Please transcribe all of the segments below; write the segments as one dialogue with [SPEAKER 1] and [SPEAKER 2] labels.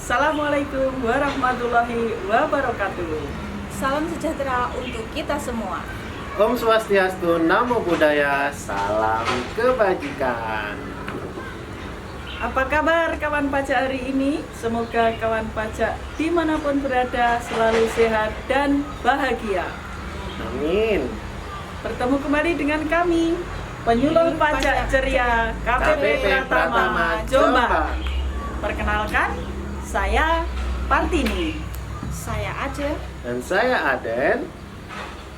[SPEAKER 1] Assalamualaikum warahmatullahi wabarakatuh.
[SPEAKER 2] Salam sejahtera untuk kita semua.
[SPEAKER 3] Om Swastiastu, Namo Buddhaya, salam kebajikan.
[SPEAKER 1] Apa kabar kawan pajak hari ini? Semoga kawan pajak dimanapun berada selalu sehat dan bahagia.
[SPEAKER 3] Amin.
[SPEAKER 1] Bertemu kembali dengan kami, penyuluh pajak ceria KPP Pratama Jombang. Perkenalkan, saya Partini.
[SPEAKER 2] Saya Aja.
[SPEAKER 3] Dan saya Aden.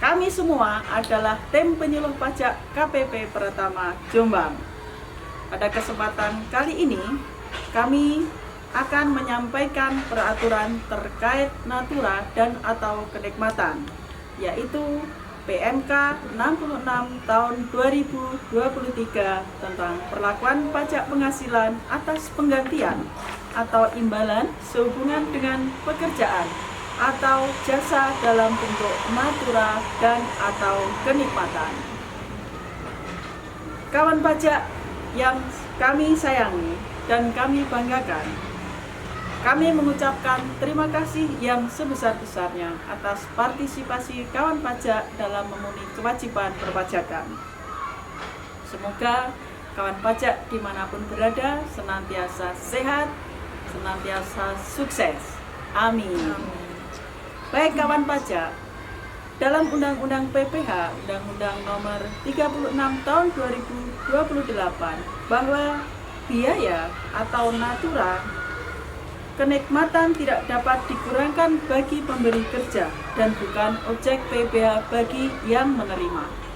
[SPEAKER 1] Kami semua adalah tim penyuluh pajak KPP Pratama Jombang. Pada kesempatan kali ini, kami akan menyampaikan peraturan terkait natura dan atau kenikmatan, yaitu PMK 66 tahun 2023 tentang perlakuan pajak penghasilan atas penggantian atau imbalan sehubungan dengan pekerjaan atau jasa dalam bentuk natura dan atau kenikmatan. Kawan pajak yang kami sayangi dan kami banggakan, kami mengucapkan terima kasih yang sebesar-besarnya atas partisipasi kawan pajak dalam memenuhi kewajiban perpajakan. Semoga kawan pajak dimanapun berada senantiasa sehat, senantiasa sukses. Amin. Baik kawan pajak, dalam Undang-Undang PPH, Undang-Undang Nomor 36 Tahun 2028, bahwa biaya atau natura kenikmatan tidak dapat dikurangkan bagi pemberi kerja dan bukan objek PPH bagi yang menerima.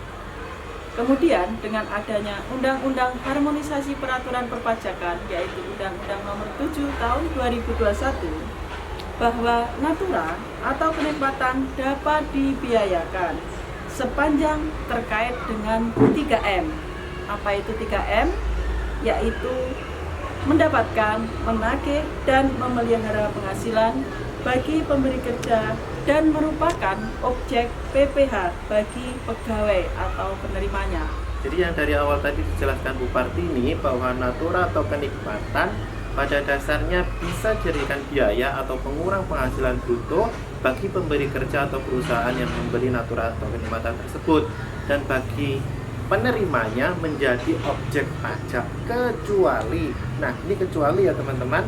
[SPEAKER 1] Kemudian dengan adanya Undang-Undang Harmonisasi Peraturan Perpajakan, yaitu Undang-Undang Nomor 7 Tahun 2021, bahwa natura atau kenikmatan dapat dibiayakan sepanjang terkait dengan 3M. Apa itu 3M? Yaitu mendapatkan, menagih, dan memelihara penghasilan bagi pemberi kerja dan merupakan objek PPH bagi pegawai atau penerimanya.
[SPEAKER 3] Jadi yang dari awal tadi dijelaskan Bu Partini bahwa natura atau kenikmatan pada dasarnya bisa dijadikan biaya atau pengurang penghasilan bruto bagi pemberi kerja atau perusahaan yang memberi natura atau kenikmatan tersebut, dan bagi penerimanya menjadi objek pajak kecuali, nah ini kecuali ya teman-teman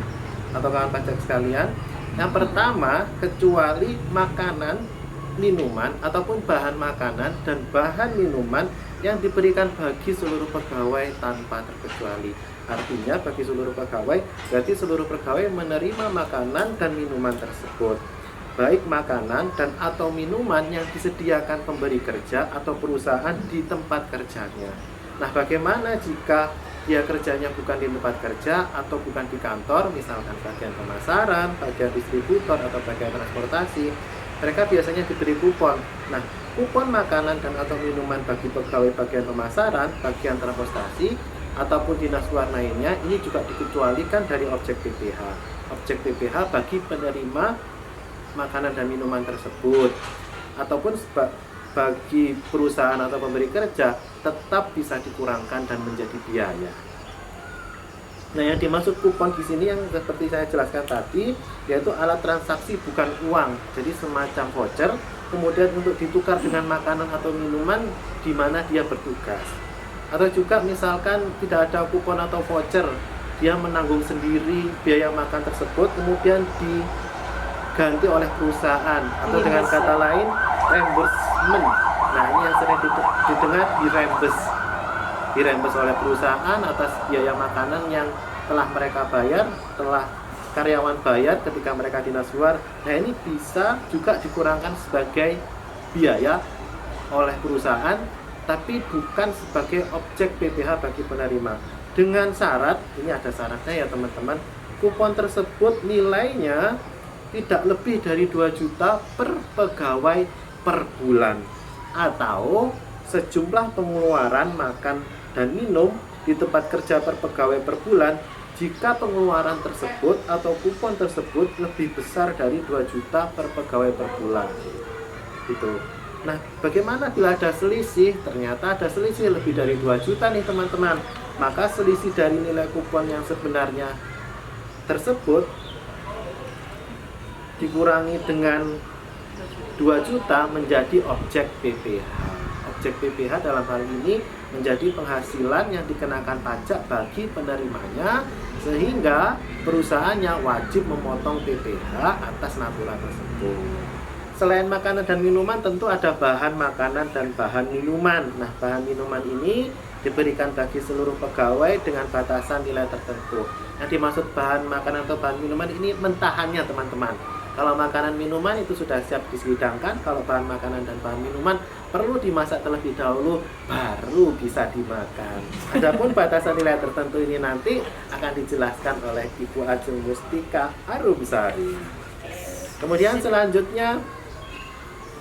[SPEAKER 3] atau kawan pajak sekalian. Yang pertama, kecuali makanan, minuman ataupun bahan makanan dan bahan minuman yang diberikan bagi seluruh pegawai tanpa terkecuali. Artinya bagi seluruh pegawai, berarti seluruh pegawai menerima makanan dan minuman tersebut, baik makanan dan atau minuman yang disediakan pemberi kerja atau perusahaan di tempat kerjanya. Nah, bagaimana jika dia kerjanya bukan di tempat kerja atau bukan di kantor, misalkan bagian pemasaran, bagian distributor atau bagian transportasi? Mereka biasanya diberi kupon. Nah, kupon makanan dan atau minuman bagi pegawai bagian pemasaran, bagian transportasi ataupun dinas luar lainnya ini juga dikecualikan dari objek PPH. Objek PPH bagi penerima makanan dan minuman tersebut, ataupun bagi perusahaan atau pemberi kerja tetap bisa dikurangkan dan menjadi biaya. Nah, yang dimaksud kupon di sini yang seperti saya jelaskan tadi, yaitu alat transaksi bukan uang, jadi semacam voucher, kemudian untuk ditukar dengan makanan atau minuman di mana dia bertugas. Atau juga misalkan tidak ada kupon atau voucher, dia menanggung sendiri biaya makan tersebut, kemudian diganti oleh perusahaan, atau dengan kata lain reimbursement. Nah, ini yang sering didengar dirembes oleh perusahaan atas biaya makanan yang telah mereka bayar, telah karyawan bayar ketika mereka dinas luar. Nah, ini bisa juga dikurangkan sebagai biaya oleh perusahaan, tapi bukan sebagai objek PPH bagi penerima. Dengan syarat, ini ada syaratnya ya teman-teman, kupon tersebut nilainya tidak lebih dari 2 juta per pegawai per bulan, atau sejumlah pengeluaran makan dan minum di tempat kerja per pegawai per bulan jika pengeluaran tersebut atau kupon tersebut lebih besar dari 2 juta per pegawai per bulan. Gitu. Nah, bagaimana bila ada selisih? Ternyata ada selisih lebih dari 2 juta nih teman-teman. Maka selisih dari nilai kupon yang sebenarnya tersebut dikurangi dengan 2 juta menjadi objek PPh. Objek PPh dalam hal ini menjadi penghasilan yang dikenakan pajak bagi penerimanya, sehingga perusahaannya wajib memotong PPh atas natura tersebut. Selain makanan dan minuman, tentu ada bahan makanan dan bahan minuman. Nah, bahan minuman ini diberikan bagi seluruh pegawai dengan batasan nilai tertentu. Yang dimaksud bahan makanan atau bahan minuman ini mentahannya, teman-teman. Kalau makanan minuman itu sudah siap dihidangkan, kalau bahan makanan dan bahan minuman perlu dimasak terlebih dahulu baru bisa dimakan. Adapun batasan nilai tertentu ini nanti akan dijelaskan oleh Ibu Ajeng Mustika Arumsari. Kemudian selanjutnya,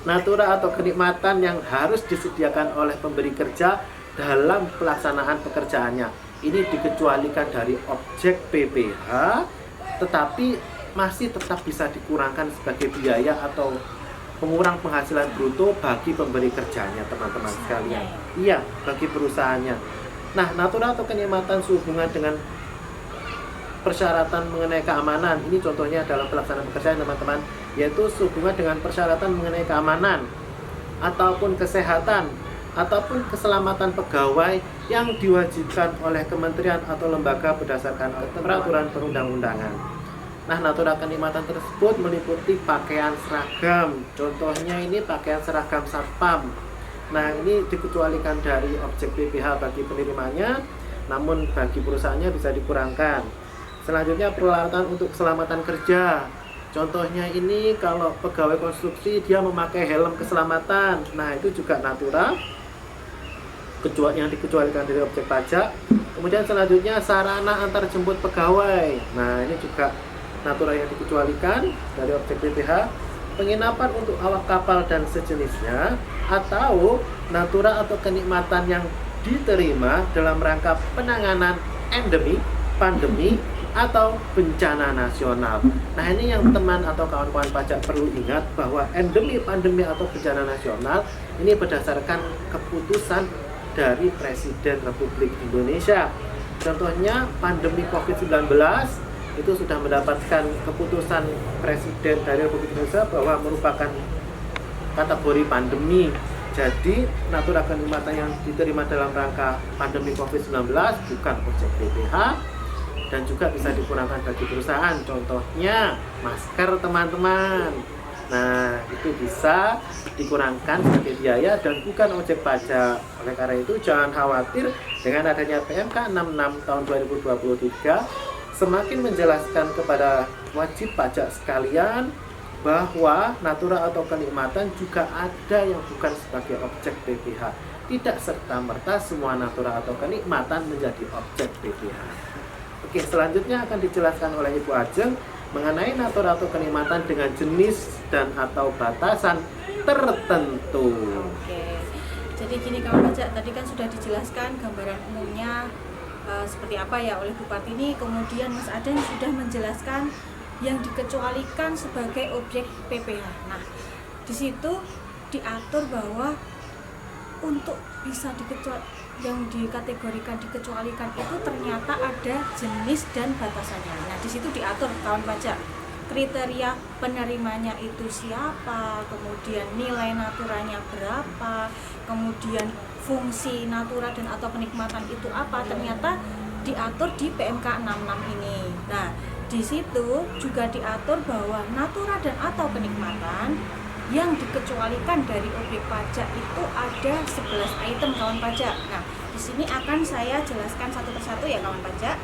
[SPEAKER 3] natura atau kenikmatan yang harus disediakan oleh pemberi kerja dalam pelaksanaan pekerjaannya. Ini dikecualikan dari objek PPh, tetapi masih tetap bisa dikurangkan sebagai biaya atau pengurang penghasilan bruto bagi pemberi kerjanya, teman-teman sekalian. Iya, bagi perusahaannya. Nah, natura atau kenikmatan sehubungan dengan persyaratan mengenai keamanan. Ini contohnya dalam pelaksanaan pekerjaan, teman-teman, yaitu sehubungan dengan persyaratan mengenai keamanan ataupun kesehatan ataupun keselamatan pegawai yang diwajibkan oleh kementerian atau lembaga berdasarkan peraturan perundang-undangan. Nah, natura kenikmatan tersebut meliputi pakaian seragam. Contohnya ini pakaian seragam satpam. Nah, ini dikecualikan dari objek PPh bagi penerimanya, namun bagi perusahaannya bisa dikurangkan. Selanjutnya, peralatan untuk keselamatan kerja. Contohnya ini kalau pegawai konstruksi dia memakai helm keselamatan. Nah, itu juga natura yang dikecualikan dari objek pajak. Kemudian selanjutnya, sarana antar jemput pegawai. Nah, ini juga natura yang dikecualikan dari objek PPh. Penginapan untuk awak kapal dan sejenisnya, atau natura atau kenikmatan yang diterima dalam rangka penanganan endemi, pandemi, atau bencana nasional. Nah, ini yang teman atau kawan-kawan pajak perlu ingat, bahwa endemi, pandemi, atau bencana nasional ini berdasarkan keputusan dari Presiden Republik Indonesia. Contohnya pandemi COVID-19 itu sudah mendapatkan keputusan Presiden dari Republik Indonesia bahwa merupakan kategori pandemi. Jadi, natura kenikmatan yang diterima dalam rangka pandemi COVID-19 bukan objek PPh dan juga bisa dikurangkan bagi perusahaan. Contohnya, masker, teman-teman. Nah, itu bisa dikurangkan sebagai biaya dan bukan objek pajak. Oleh karena itu, jangan khawatir dengan adanya PMK 66 tahun 2023 semakin menjelaskan kepada wajib pajak sekalian bahwa natura atau kenikmatan juga ada yang bukan sebagai objek PPh. Tidak serta-merta semua natura atau kenikmatan menjadi objek PPh. Oke, selanjutnya akan dijelaskan oleh Ibu Ajeng mengenai natura atau kenikmatan dengan jenis dan atau batasan tertentu.
[SPEAKER 2] Oke, jadi gini kawan pajak, tadi kan sudah dijelaskan gambaran umumnya seperti apa ya oleh Bupati ini. Kemudian Mas Aden sudah menjelaskan yang dikecualikan sebagai objek PPh. Nah, di situ diatur bahwa untuk bisa yang dikategorikan dikecualikan itu ternyata ada jenis dan batasannya. Nah, di situ diatur kawan pajak kriteria penerimanya itu siapa, kemudian nilai naturanya berapa, kemudian fungsi natura dan atau kenikmatan itu apa, ternyata diatur di PMK 66 ini. Nah, di situ juga diatur bahwa natura dan atau kenikmatan yang dikecualikan dari objek pajak itu ada 11 item kawan pajak. Nah, di sini akan saya jelaskan satu persatu ya kawan pajak.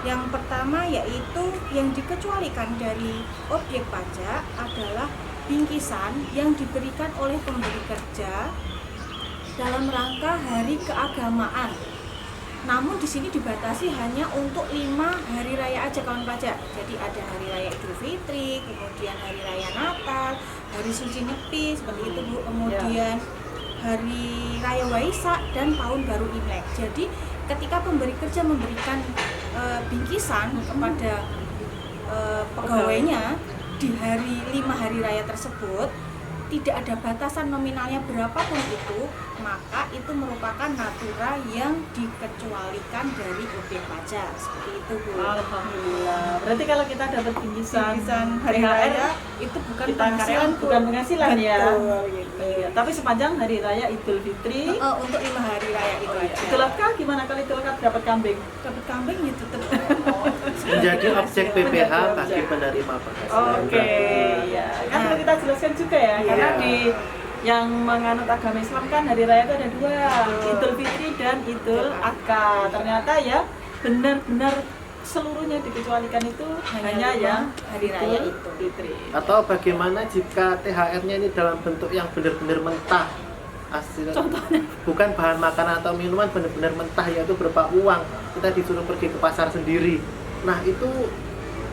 [SPEAKER 2] Yang pertama yaitu yang dikecualikan dari objek pajak adalah bingkisan yang diberikan oleh pemberi kerja dalam rangka hari keagamaan. Namun di sini dibatasi hanya untuk 5 hari raya aja kawan pajak. Jadi ada hari raya Idul Fitri, kemudian hari raya Natal, hari suci Nyepi seperti itu Bu, kemudian hari raya Waisak dan tahun baru Imlek. Jadi ketika pemberi kerja memberikan bingkisan kepada pegawainya di hari 5 hari raya tersebut, tidak ada batasan nominalnya berapapun itu, maka itu merupakan natura yang dikecualikan dari objek pajak. Seperti itu, Bu.
[SPEAKER 1] Alhamdulillah. Berarti kalau kita dapat bingkisan
[SPEAKER 2] hari
[SPEAKER 1] THR,
[SPEAKER 2] raya itu bukan
[SPEAKER 1] kita
[SPEAKER 2] penghasilan,
[SPEAKER 1] karyawan
[SPEAKER 2] Bu.
[SPEAKER 1] bukan penghasilan ya.
[SPEAKER 2] Betul, gitu.
[SPEAKER 1] Iya, tapi sepanjang hari raya Idul Fitri.
[SPEAKER 2] Untuk 5 hari raya itu
[SPEAKER 1] Oh, iya.
[SPEAKER 2] aja.
[SPEAKER 1] Idul Adha gimana kalau Idul Adha dapat kambing?
[SPEAKER 2] Dapat kambing ya tetap.
[SPEAKER 3] Menjadi objek PPh bagi penerima penghasilan.
[SPEAKER 1] Oke, ya. Kan perlu kita jelaskan juga ya,
[SPEAKER 3] Iya.
[SPEAKER 1] karena di yang menganut agama Islam kan hari raya itu ada dua, Idul Fitri dan Idul Adha. Ternyata ya benar-benar seluruhnya dikecualikan itu hanya yang
[SPEAKER 2] hari raya
[SPEAKER 1] Idul
[SPEAKER 2] itu.
[SPEAKER 1] Fitri.
[SPEAKER 3] Atau bagaimana jika THR-nya ini dalam bentuk yang benar-benar mentah, hasil bukan bahan makanan atau minuman, benar-benar mentah, yaitu berupa uang, kita disuruh pergi ke pasar sendiri. Nah itu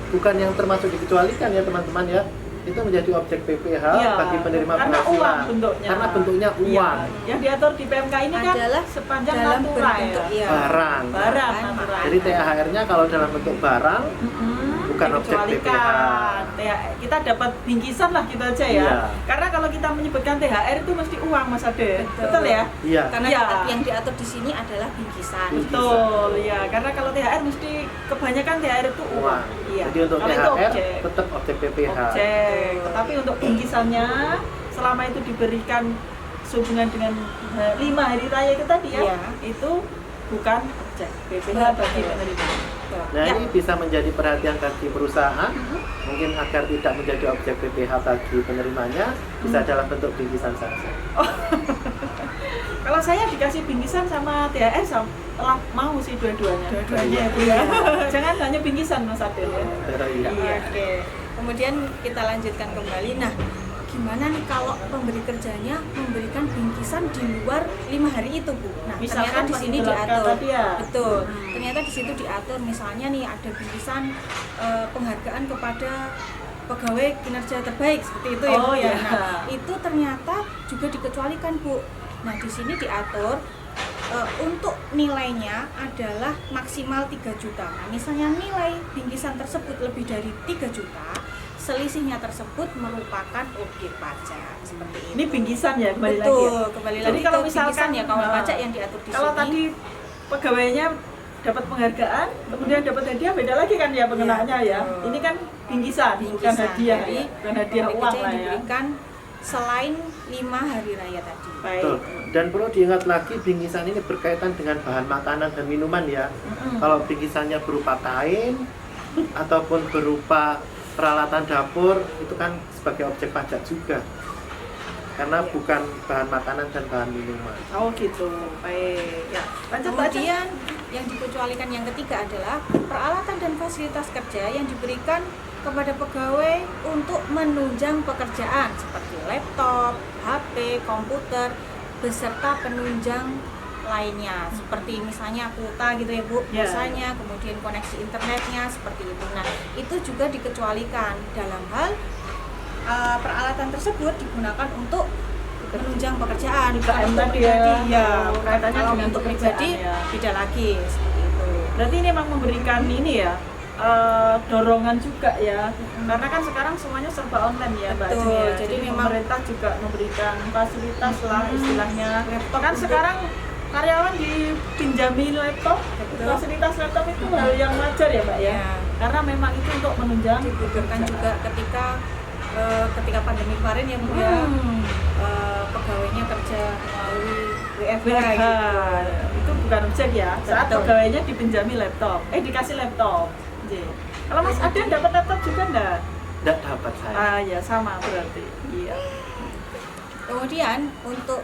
[SPEAKER 3] bukan yang termasuk dikecualikan ya teman-teman ya, itu menjadi objek PPh
[SPEAKER 1] Iya,
[SPEAKER 3] bagi penerima
[SPEAKER 1] karena
[SPEAKER 3] penghasilan
[SPEAKER 1] uang bentuknya.
[SPEAKER 3] karena bentuknya
[SPEAKER 1] Iya,
[SPEAKER 3] uang,
[SPEAKER 1] yang diatur di PMK ini kan
[SPEAKER 2] Adalah
[SPEAKER 1] sepanjang
[SPEAKER 2] dalam
[SPEAKER 1] natura
[SPEAKER 2] bentuk
[SPEAKER 1] ya.
[SPEAKER 3] barang.
[SPEAKER 1] Barang
[SPEAKER 2] Barang.
[SPEAKER 1] natura.
[SPEAKER 3] Jadi THR-nya kalau dalam bentuk barang bukan objek
[SPEAKER 1] dikecualikan. Kita dapat bingkisan lah gitu aja ya.
[SPEAKER 3] Iya.
[SPEAKER 1] Karena kalau kita menyebutkan THR itu mesti uang Mas Ade.
[SPEAKER 2] Betul.
[SPEAKER 1] Betul ya?
[SPEAKER 3] Iya.
[SPEAKER 2] Karena
[SPEAKER 1] Iya.
[SPEAKER 2] yang diatur di sini adalah bingkisan.
[SPEAKER 1] Betul ya. Karena kalau THR mesti kebanyakan THR itu uang.
[SPEAKER 3] Uang.
[SPEAKER 1] Iya.
[SPEAKER 3] Jadi untuk
[SPEAKER 1] kalau itu
[SPEAKER 3] THR
[SPEAKER 1] objek.
[SPEAKER 3] tetap objek PPh.
[SPEAKER 1] Objek. Tetapi untuk bingkisannya selama itu diberikan sehubungan dengan 5 hari raya itu tadi ya,
[SPEAKER 2] Iya.
[SPEAKER 1] itu bukan objek PPh bagi penerima.
[SPEAKER 3] Nah
[SPEAKER 1] Ya.
[SPEAKER 3] ini bisa menjadi perhatian bagi perusahaan, mungkin agar tidak menjadi objek PPh bagi penerimanya, bisa dalam bentuk bingkisan saja.
[SPEAKER 1] Kalau saya dikasih bingkisan sama THR telah mau sih dua-duanya.
[SPEAKER 2] Dua-duanya,
[SPEAKER 1] Iya. Jangan hanya bingkisan Mas Adel ya.
[SPEAKER 3] Iya.
[SPEAKER 1] Iya.
[SPEAKER 2] Oke. Kemudian kita lanjutkan kembali. Nah, gimana nih kalau pemberi kerjanya memberikan bingkisan di luar 5 hari itu, Bu? Nah,
[SPEAKER 1] Misalkan
[SPEAKER 2] ternyata di
[SPEAKER 1] pas
[SPEAKER 2] sini
[SPEAKER 1] Idul Adha
[SPEAKER 2] diatur.
[SPEAKER 1] tadi ya?
[SPEAKER 2] Betul. Ternyata di situ diatur misalnya nih ada bingkisan penghargaan kepada pegawai kinerja terbaik seperti itu ya, Bu,
[SPEAKER 1] Oh,
[SPEAKER 2] ya.
[SPEAKER 1] iya.
[SPEAKER 2] Nah, itu ternyata juga dikecualikan, Bu. Nah, di sini diatur untuk nilainya adalah maksimal 3 juta. Nah, misalnya nilai bingkisan tersebut lebih dari 3 juta, selisihnya tersebut merupakan objek pajak. Seperti itu.
[SPEAKER 1] Ini bingkisan ya kembali lagi.
[SPEAKER 2] Betul,
[SPEAKER 1] Ya?
[SPEAKER 2] kembali
[SPEAKER 1] Jadi
[SPEAKER 2] lagi
[SPEAKER 1] kalau
[SPEAKER 2] ke
[SPEAKER 1] misalkan
[SPEAKER 2] bingkisan ya kawan pajak yang diatur di
[SPEAKER 1] kalau
[SPEAKER 2] sini.
[SPEAKER 1] tadi pegawainya dapat penghargaan, kemudian dapat hadiah, beda lagi kan ya pengenaannya ya.
[SPEAKER 2] betul.
[SPEAKER 1] Ini kan bingkisan, bukan
[SPEAKER 2] Bingkisan.
[SPEAKER 1] hadiah
[SPEAKER 2] Jadi,
[SPEAKER 1] ya. Bukan hadiah
[SPEAKER 2] pemberi
[SPEAKER 1] uang
[SPEAKER 2] kerja
[SPEAKER 1] lah
[SPEAKER 2] yang
[SPEAKER 1] ya.
[SPEAKER 2] diberikan selain 5 hari raya tadi.
[SPEAKER 1] Baik.
[SPEAKER 3] Betul. Dan perlu diingat lagi bingkisan ini berkaitan dengan bahan makanan dan minuman ya.
[SPEAKER 1] Mm-mm.
[SPEAKER 3] Kalau bingkisannya berupa kain ataupun berupa peralatan dapur, itu kan sebagai objek pajak juga. Karena bukan bahan makanan dan bahan minuman.
[SPEAKER 1] Oh gitu. Baik. Ya. Lanjut aja.
[SPEAKER 2] Kemudian yang dikecualikan yang ketiga adalah peralatan dan fasilitas kerja yang diberikan kepada pegawai untuk menunjang pekerjaan seperti laptop, HP, komputer, beserta penunjang lainnya seperti misalnya kuota gitu ya, Bu,
[SPEAKER 1] Ya.
[SPEAKER 2] pulsanya, kemudian koneksi internetnya seperti itu. Nah, itu juga dikecualikan dalam hal peralatan tersebut digunakan untuk menunjang pekerjaan, bukan
[SPEAKER 1] IKM
[SPEAKER 2] untuk
[SPEAKER 1] tadi ya.
[SPEAKER 2] pribadi. Ya,
[SPEAKER 1] Oh, kaitannya
[SPEAKER 2] kalau
[SPEAKER 1] dengan
[SPEAKER 2] untuk
[SPEAKER 1] pekerjaan
[SPEAKER 2] pribadi
[SPEAKER 1] ya.
[SPEAKER 2] beda lagi seperti itu.
[SPEAKER 1] Berarti ini memang memberikan ini ya, dorongan juga ya. Karena kan sekarang semuanya serba online ya, Mbak
[SPEAKER 2] Betul,
[SPEAKER 1] Ajeng ya.
[SPEAKER 2] jadi
[SPEAKER 1] Jadi
[SPEAKER 2] memang-
[SPEAKER 1] pemerintah juga memberikan fasilitas lah istilahnya.
[SPEAKER 2] Laptop
[SPEAKER 1] Kan
[SPEAKER 2] untuk-
[SPEAKER 1] sekarang karyawan dipinjami laptop,
[SPEAKER 2] Betul.
[SPEAKER 1] fasilitas laptop itu hal yang wajar ya, Mbak ya.
[SPEAKER 2] Ya.
[SPEAKER 1] Karena memang itu untuk menunjang
[SPEAKER 2] Dibutuhkan juga ketika pandemi kemarin ya, Bu, ya.
[SPEAKER 1] Hmm.
[SPEAKER 2] Pegawainya kerja melalui WFH
[SPEAKER 1] WFH.
[SPEAKER 2] gitu.
[SPEAKER 1] Itu bukan objek ya. Saat
[SPEAKER 2] Betul.
[SPEAKER 1] pegawainya dipinjami laptop, dikasih laptop. J. Kalau Mas Aden dapat laptop juga enggak?
[SPEAKER 3] Tidak dapat saya.
[SPEAKER 1] Ah ya sama berarti. Iya.
[SPEAKER 2] Kemudian untuk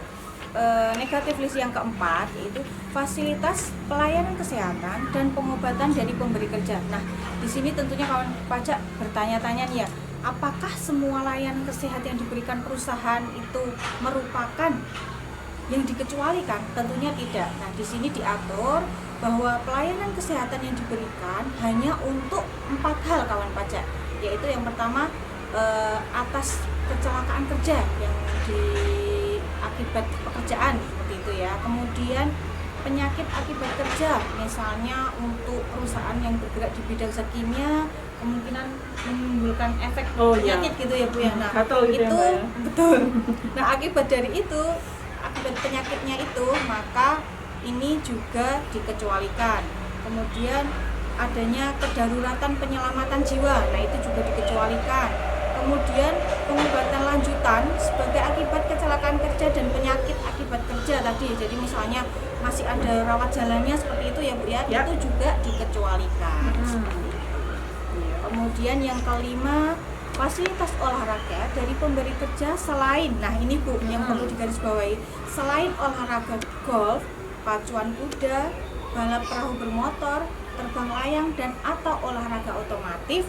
[SPEAKER 2] negatif list yang keempat yaitu fasilitas pelayanan kesehatan dan pengobatan dari pemberi kerja. Nah, di sini tentunya kawan pajak bertanya-tanya nih ya, apakah semua layanan kesehatan yang diberikan perusahaan itu merupakan yang dikecualikan? Tentunya tidak. Nah, di sini diatur bahwa pelayanan kesehatan yang diberikan hanya untuk 4 hal kawan pajak, yaitu yang pertama atas kecelakaan kerja yang akibat pekerjaan seperti itu ya. Kemudian penyakit akibat kerja, misalnya untuk perusahaan yang bergerak di bidang zat kimia, kemungkinan menimbulkan efek
[SPEAKER 1] Oh, iya.
[SPEAKER 2] penyakit gitu ya Bu ya. Nah,
[SPEAKER 1] Gatel gitu ya,
[SPEAKER 2] itu
[SPEAKER 1] Mbak, ya?
[SPEAKER 2] betul. Nah, akibat dari itu, akibat penyakitnya itu, maka ini juga dikecualikan. Kemudian adanya kedaruratan penyelamatan jiwa, nah itu juga dikecualikan. Kemudian pengobatan lanjutan sebagai akibat kecelakaan kerja dan penyakit akibat kerja tadi. Jadi misalnya masih ada rawat jalannya seperti itu ya Bu ya,
[SPEAKER 1] Ya.
[SPEAKER 2] itu juga dikecualikan. Seperti itu. Kemudian yang kelima, fasilitas olahraga dari pemberi kerja selain, nah ini Bu yang perlu digarisbawahi, selain olahraga golf, pacuan kuda, balap perahu bermotor, terbang layang dan atau olahraga otomotif,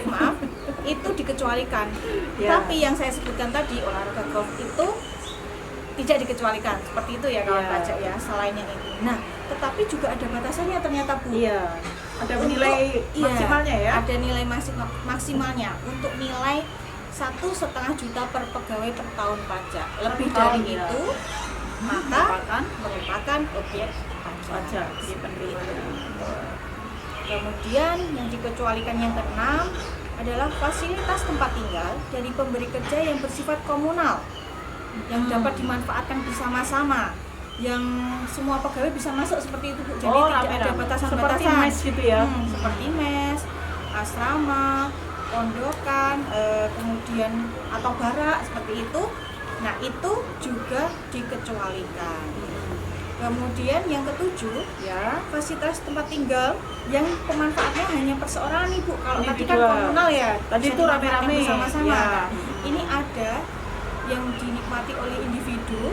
[SPEAKER 2] maaf, itu dikecualikan.
[SPEAKER 1] Ya.
[SPEAKER 2] Tapi yang saya sebutkan tadi, olahraga golf itu tidak dikecualikan, seperti itu ya kawan
[SPEAKER 1] Ya.
[SPEAKER 2] pajak ya, selain yang itu. Nah, tetapi juga ada batasannya ternyata Bu.
[SPEAKER 1] Iya. Ada
[SPEAKER 2] Untuk-
[SPEAKER 1] nilai
[SPEAKER 2] iya,
[SPEAKER 1] maksimalnya ya?
[SPEAKER 2] Ada nilai maksimalnya untuk nilai 1,5 juta per pegawai per tahun pajak. Lebih
[SPEAKER 1] tahun,
[SPEAKER 2] dari
[SPEAKER 1] ya.
[SPEAKER 2] itu maka
[SPEAKER 1] Merupakan
[SPEAKER 2] merupakan objek pajak.
[SPEAKER 1] pajak di
[SPEAKER 2] Seperti
[SPEAKER 1] penerimaan.
[SPEAKER 2] itu. Kemudian yang dikecualikan yang keenam adalah fasilitas tempat tinggal dari pemberi kerja yang bersifat komunal, yang dapat dimanfaatkan bersama-sama, yang semua pegawai bisa masuk seperti itu Bu. Jadi
[SPEAKER 1] Oh,
[SPEAKER 2] tidak ada
[SPEAKER 1] rame-rame.
[SPEAKER 2] batasan-batasan.
[SPEAKER 1] Seperti mes gitu ya?
[SPEAKER 2] Seperti mes, asrama, pondokan, kemudian atau barak seperti itu. Nah, itu juga dikecualikan. Kemudian yang ketujuh,
[SPEAKER 1] Ya.
[SPEAKER 2] fasilitas tempat tinggal yang pemanfaatnya hanya perseorangan nih Bu. Kalau
[SPEAKER 1] Ini
[SPEAKER 2] tadi kan
[SPEAKER 1] juga.
[SPEAKER 2] komunal ya,
[SPEAKER 1] Tadi
[SPEAKER 2] bisa
[SPEAKER 1] itu
[SPEAKER 2] dimanfaatkan
[SPEAKER 1] rame-rame.
[SPEAKER 2] bersama-sama.
[SPEAKER 1] Ya.
[SPEAKER 2] Nah, ini ada yang dinikmati oleh individu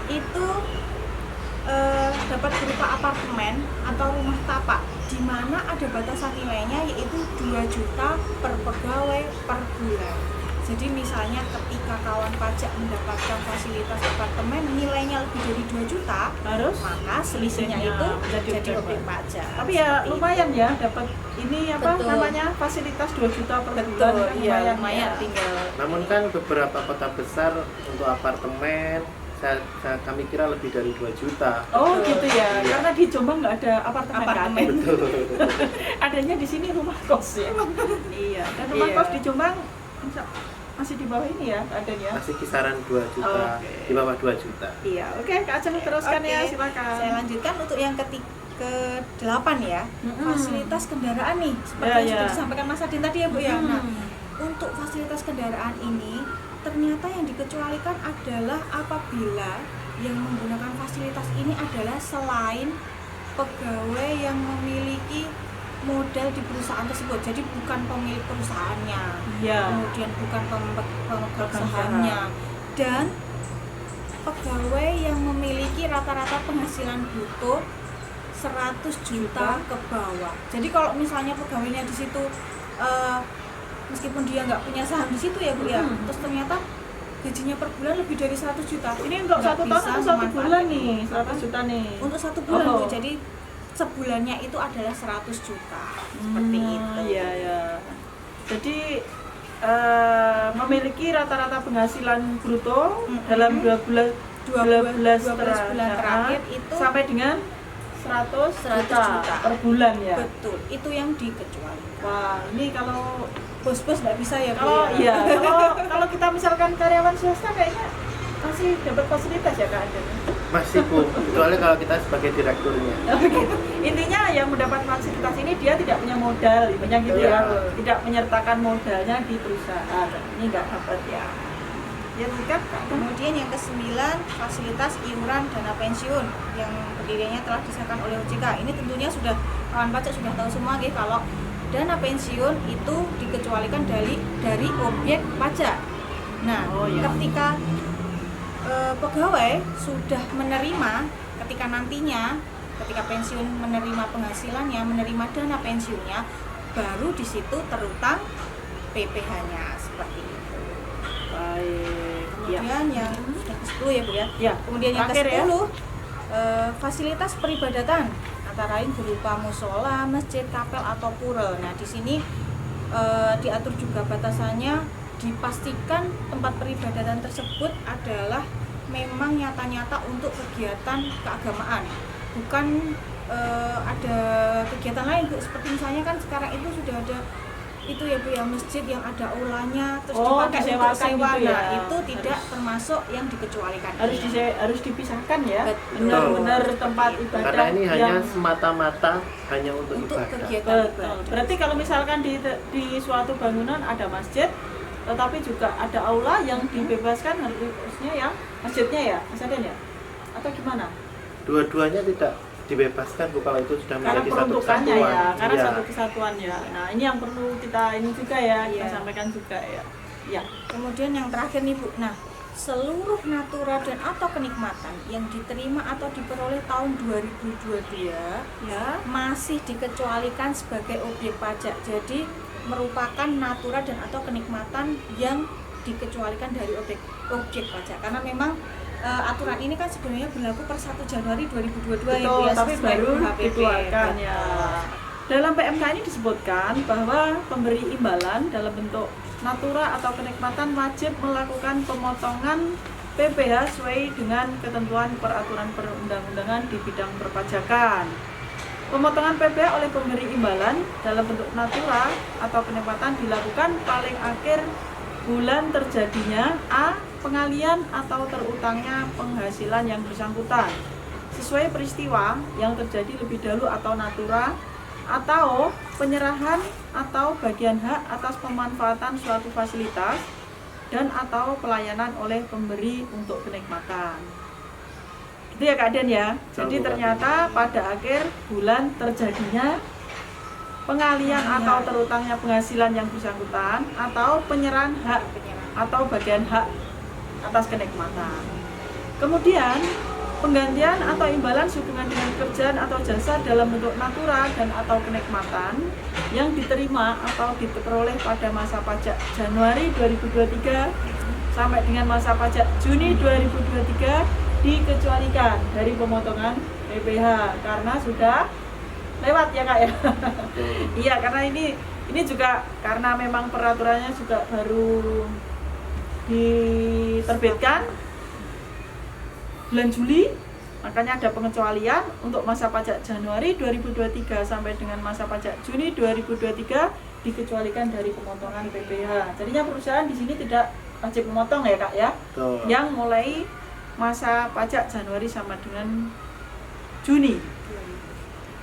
[SPEAKER 2] itu dapat berupa apartemen atau rumah tapak, di mana ada batasan nilainya yaitu 2 juta per pegawai per bulan. Jadi misalnya ketika kawan pajak mendapatkan fasilitas apartemen nilainya lebih dari 2 juta,
[SPEAKER 1] Harus.
[SPEAKER 2] maka selisihnya
[SPEAKER 1] Selisihnya
[SPEAKER 2] itu
[SPEAKER 1] jadi
[SPEAKER 2] jadi
[SPEAKER 1] objek
[SPEAKER 2] objek pajak.
[SPEAKER 1] Tapi ya
[SPEAKER 2] Seperti
[SPEAKER 1] lumayan ya dapat ini apa
[SPEAKER 2] Betul.
[SPEAKER 1] namanya fasilitas 2 juta per
[SPEAKER 2] itu.
[SPEAKER 1] bulan
[SPEAKER 2] Betul,
[SPEAKER 1] kan
[SPEAKER 2] iya
[SPEAKER 1] lumayan,
[SPEAKER 2] lumayan
[SPEAKER 1] ya.
[SPEAKER 2] tinggal.
[SPEAKER 3] Namun kan beberapa kota besar untuk apartemen kami kira lebih dari 2 juta.
[SPEAKER 1] Oh
[SPEAKER 2] Betul.
[SPEAKER 1] gitu ya,
[SPEAKER 3] Iya.
[SPEAKER 1] karena di Jombang nggak ada apartemen,
[SPEAKER 2] Apartemen.
[SPEAKER 1] kan?
[SPEAKER 3] Betul.
[SPEAKER 1] Adanya di sini rumah kos ya. Iya, dan rumah
[SPEAKER 2] Iya.
[SPEAKER 1] kos di Jombang masih di bawah ini ya adanya.
[SPEAKER 3] Masih kisaran 2 juta,
[SPEAKER 1] Oke.
[SPEAKER 3] di bawah 2 juta.
[SPEAKER 1] Iya, oke Kak Ajeng teruskan
[SPEAKER 2] Oke,
[SPEAKER 1] ya, silakan.
[SPEAKER 2] Saya lanjutkan untuk yang ke-8 ya. Fasilitas kendaraan nih, seperti
[SPEAKER 1] Ya,
[SPEAKER 2] yang sudah
[SPEAKER 1] ya.
[SPEAKER 2] disampaikan Mas Adin tadi ya Bu ya. Nah,
[SPEAKER 1] Hmm.
[SPEAKER 2] untuk fasilitas kendaraan ini ternyata yang dikecualikan adalah apabila yang menggunakan fasilitas ini adalah selain pegawai yang memiliki modal di perusahaan tersebut. Jadi bukan pemilik perusahaannya,
[SPEAKER 1] Iya.
[SPEAKER 2] kemudian bukan pemegang
[SPEAKER 1] Pemegang
[SPEAKER 2] sahamnya, dan pegawai yang memiliki rata-rata penghasilan bruto 100 juta ke bawah. Jadi kalau misalnya pegawainya di situ meskipun dia nggak punya saham di situ ya Bu ya, terus ternyata gajinya per bulan lebih dari 100 juta.
[SPEAKER 1] Ini untuk
[SPEAKER 2] nggak
[SPEAKER 1] 1 tahun
[SPEAKER 2] bisa
[SPEAKER 1] atau 1
[SPEAKER 2] memanfaatkan.
[SPEAKER 1] bulan nih? 100 juta nih.
[SPEAKER 2] Untuk 1 bulan
[SPEAKER 1] Oh.
[SPEAKER 2] Bu. Jadi sebulannya itu adalah 100 juta. Seperti itu.
[SPEAKER 1] Iya ya. Jadi memiliki rata-rata penghasilan bruto dalam 12
[SPEAKER 2] 12 bulan terakhir itu
[SPEAKER 1] sampai dengan 100
[SPEAKER 2] 100 juta.
[SPEAKER 1] per bulan ya.
[SPEAKER 2] betul. Itu yang dikecualikan.
[SPEAKER 1] Wah, ini kalau
[SPEAKER 2] Bos-bos nggak bisa ya Bu.
[SPEAKER 1] kalau
[SPEAKER 2] ya?
[SPEAKER 1] iya, kalau kita misalkan karyawan swasta kayaknya masih dapat fasilitas ya Kak Ajeng.
[SPEAKER 3] Masih Bu, kecuali kalau kita sebagai direkturnya.
[SPEAKER 1] Gitu. Intinya yang mendapat fasilitas ini dia tidak punya modal, intinya gitu ya,
[SPEAKER 3] Betul.
[SPEAKER 1] tidak menyertakan modalnya di perusahaan. Ini nggak dapat ya. Ya kan?
[SPEAKER 2] Kemudian yang ke-9, fasilitas iuran dana pensiun yang pendiriannya telah disahkan oleh OJK. Ini tentunya sudah kawan pajak sudah tahu semua nggih, kalau dana pensiun itu dikecualikan dari objek pajak. Nah,
[SPEAKER 1] Oh, iya.
[SPEAKER 2] ketika pegawai sudah menerima, ketika nantinya ketika pensiun menerima penghasilannya, menerima dana pensiunnya, baru di situ terutang PPh-nya seperti itu.
[SPEAKER 1] Baik. Ya.
[SPEAKER 2] Kemudian yang sudah ke-10 ya Bu ya.
[SPEAKER 1] Ya.
[SPEAKER 2] Kemudian yang
[SPEAKER 1] Terakhir
[SPEAKER 2] ke-10
[SPEAKER 1] ya.
[SPEAKER 2] fasilitas peribadatan antara lain berupa musola, masjid, kapel atau pura. Nah, di sini diatur juga batasannya, dipastikan tempat peribadatan tersebut adalah memang nyata-nyata untuk kegiatan keagamaan, bukan ada kegiatan lain Bu, seperti misalnya kan sekarang itu sudah ada itu ya Bu ya, masjid yang ada aulanya terus dipakai untuk
[SPEAKER 1] disewakan
[SPEAKER 2] sewa.
[SPEAKER 1] gitu ya.
[SPEAKER 2] Nah, itu tidak termasuk yang dikecualikan.
[SPEAKER 1] Harus dipisahkan ya.
[SPEAKER 2] Betul.
[SPEAKER 1] Benar-benar tempat ibadah
[SPEAKER 3] Karena ini hanya
[SPEAKER 1] yang
[SPEAKER 3] semata-mata hanya untuk ibadah.
[SPEAKER 2] kegiatan
[SPEAKER 1] betul.
[SPEAKER 2] ibadah.
[SPEAKER 1] Berarti kalau misalkan di suatu bangunan ada masjid, tetapi juga ada aula yang dibebaskan, harusnya ya masjidnya ya, Mas Aden ya? Atau gimana?
[SPEAKER 3] Dua-duanya tidak dibebaskan Bu kalau itu sudah
[SPEAKER 1] Karena
[SPEAKER 3] menjadi satu
[SPEAKER 1] peruntukannya
[SPEAKER 3] kesatuan.
[SPEAKER 1] ya, karena
[SPEAKER 3] Iya.
[SPEAKER 1] satu kesatuan ya. Nah ini yang perlu kita ini juga ya, kita
[SPEAKER 2] Iya.
[SPEAKER 1] sampaikan juga ya. Ya.
[SPEAKER 2] Kemudian yang terakhir nih Bu, nah seluruh natura dan atau kenikmatan yang diterima atau diperoleh tahun 2022
[SPEAKER 1] Ya.
[SPEAKER 2] masih dikecualikan sebagai objek pajak. Jadi merupakan natura dan atau kenikmatan yang dikecualikan dari objek pajak. Karena memang aturan ini kan sebenarnya berlaku per 1 Januari 2022 ya Bu,
[SPEAKER 1] Betul,
[SPEAKER 2] ya,
[SPEAKER 1] tapi
[SPEAKER 2] sesuai
[SPEAKER 1] baru
[SPEAKER 2] UHPP.
[SPEAKER 1] dikeluarkan
[SPEAKER 2] Betul.
[SPEAKER 1] ya. Dalam PMK ini disebutkan bahwa pemberi imbalan dalam bentuk natura atau kenikmatan wajib melakukan pemotongan PPh sesuai dengan ketentuan peraturan perundang-undangan di bidang perpajakan. Pemotongan PPh oleh pemberi imbalan dalam bentuk natura atau kenikmatan dilakukan paling akhir bulan terjadinya A. Pengalian atau terutangnya penghasilan yang bersangkutan sesuai peristiwa yang terjadi lebih dahulu atau natura, atau penyerahan atau bagian hak atas pemanfaatan suatu fasilitas dan atau pelayanan oleh pemberi untuk kenikmatan. Gitu ya Kak Den ya. Jadi ternyata pada akhir bulan terjadinya pengalian atau terutangnya penghasilan yang bersangkutan atau penyerahan hak atau bagian hak atas kenikmatan. Kemudian penggantian atau imbalan sehubungan dengan pekerjaan atau jasa dalam bentuk natura dan atau kenikmatan yang diterima atau diperoleh pada masa pajak Januari 2023 sampai dengan masa pajak Juni 2023 dikecualikan dari pemotongan PPh karena sudah lewat ya Kak ya. Iya, karena ini juga karena memang peraturannya juga baru diterbitkan bulan Juli, makanya ada pengecualian untuk masa pajak Januari 2023 sampai dengan masa pajak Juni 2023 dikecualikan dari pemotongan PPh. Jadinya perusahaan di sini tidak wajib memotong ya Kak ya.
[SPEAKER 3] Betul.
[SPEAKER 1] Yang mulai masa pajak Januari sama dengan Juni.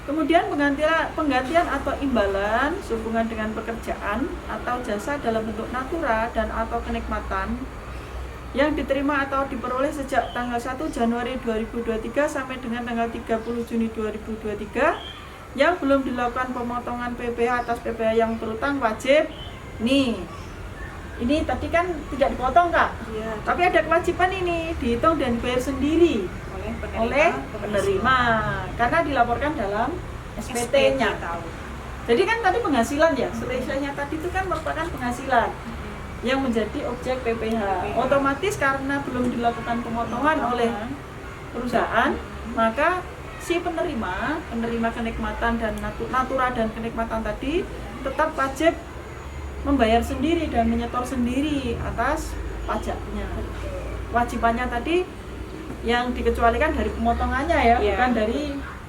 [SPEAKER 1] Kemudian penggantian atau imbalan sehubungan dengan pekerjaan atau jasa dalam bentuk natura dan atau kenikmatan yang diterima atau diperoleh sejak tanggal 1 Januari 2023 sampai dengan tanggal 30 Juni 2023 yang belum dilakukan pemotongan PPh atas PPh yang berutang wajib. Nih, ini tadi kan tidak dipotong Kak,
[SPEAKER 2] Ya,
[SPEAKER 1] tapi ada kewajiban ini dihitung dan dibayar sendiri oleh penerima karena dilaporkan dalam SPT-nya. Jadi kan tadi penghasilan ya, selesainya tadi itu kan merupakan penghasilan yang menjadi objek PPh. Otomatis karena belum dilakukan pemotongan oleh perusahaan, maka si penerima kenikmatan dan natura dan kenikmatan tadi tetap wajib membayar sendiri dan menyetor sendiri atas pajaknya. Wajibannya tadi yang dikecualikan dari pemotongannya ya,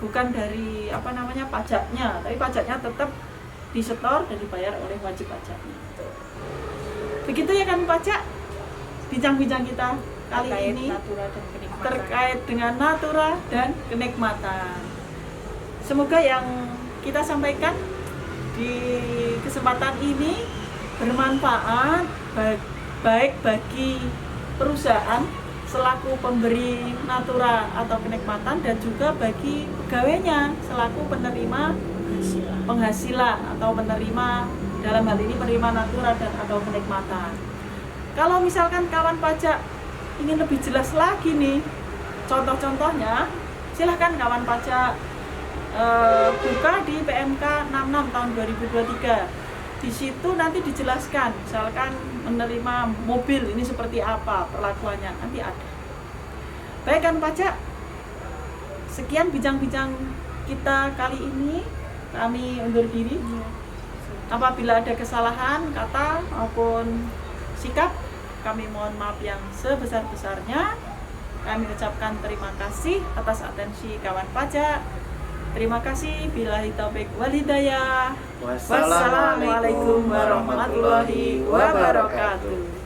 [SPEAKER 1] bukan dari apa namanya pajaknya, tapi pajaknya tetap disetor dan dibayar oleh wajib pajaknya. Begitu ya kan pajak bincang-bincang kita kali
[SPEAKER 2] terkait
[SPEAKER 1] ini
[SPEAKER 2] natura dan kenikmatan.
[SPEAKER 1] terkait dengan natura dan kenikmatan. Semoga yang kita sampaikan di kesempatan ini bermanfaat baik bagi perusahaan selaku pemberi natura atau kenikmatan dan juga bagi pegawainya selaku penerima penghasilan atau penerima dalam hal ini penerima natura dan atau kenikmatan. Kalau misalkan kawan pajak ingin lebih jelas lagi nih contoh-contohnya, silahkan kawan pajak buka di PMK 66 tahun 2023. Di situ nanti dijelaskan, misalkan menerima mobil ini seperti apa perlakuannya, nanti ada. Baik kan pajak, sekian bincang-bincang kita kali ini, kami undur diri. Apabila ada kesalahan kata maupun sikap, kami mohon maaf yang sebesar-besarnya. Kami ucapkan terima kasih atas atensi kawan pajak. Terima kasih. Billahi taufik wal hidayah.
[SPEAKER 3] Wassalamualaikum warahmatullahi wabarakatuh.